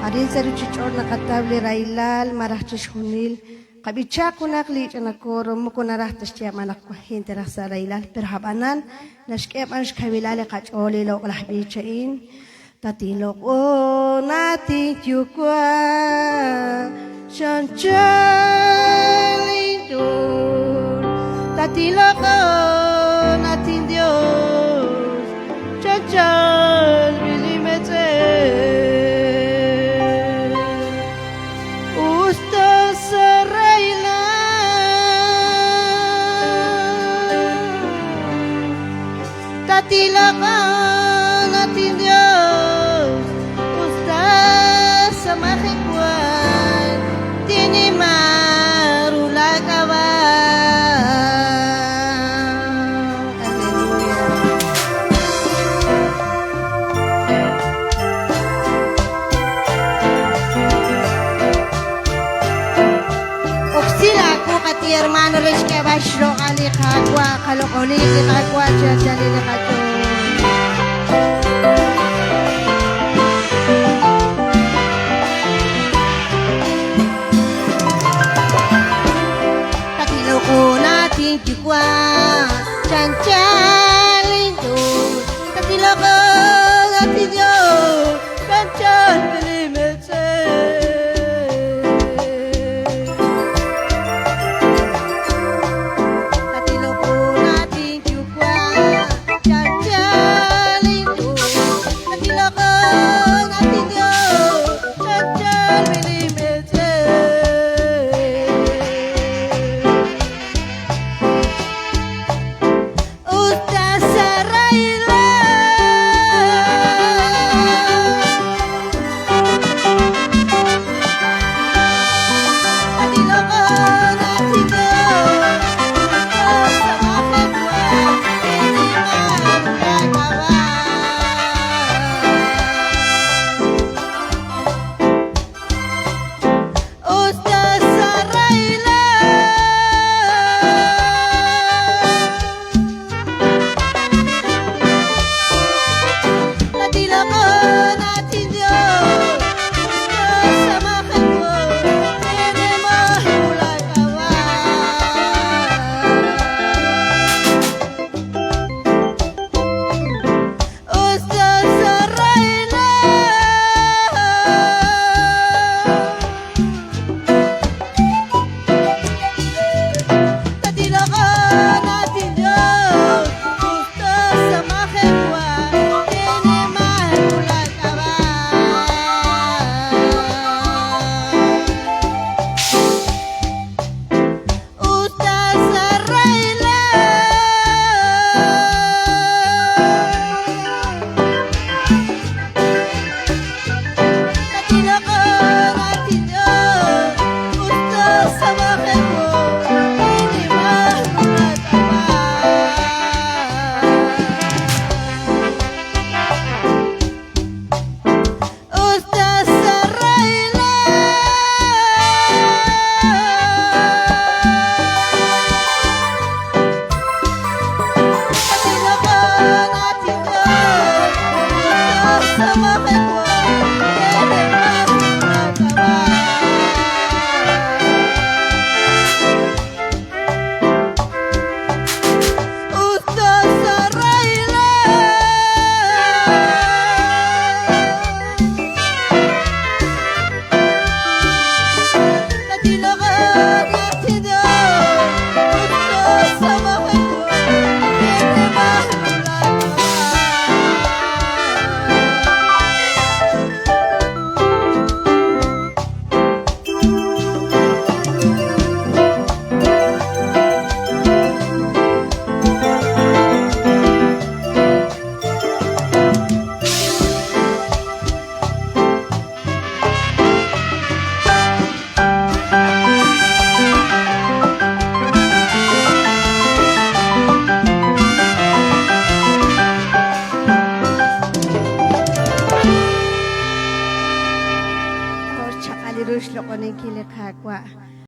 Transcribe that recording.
Arin sa ruchichor na katabli railal marachis hunil. Kabicha kunak li chanakoro mo kunarahtas tiya manak hintera sa railal. Pero habanan nashkep ansh kabilale kacholi lo kalahbichain. Tatilo ko natin yukwa Shanchalidun. Tatilo ko natin Diyos Chanchal bilimete Usta sa railan Tatilo ko natin Diyos Usta sa mahigwan Tinimarula kawan Kati hermano Rich que bashro kali kagwa kalokoli kagwa jajali kajo Kati loko natin kikwa chanchalin do Kati loko natin yo chanchal bilimete Rush lo ko ni kilikagwa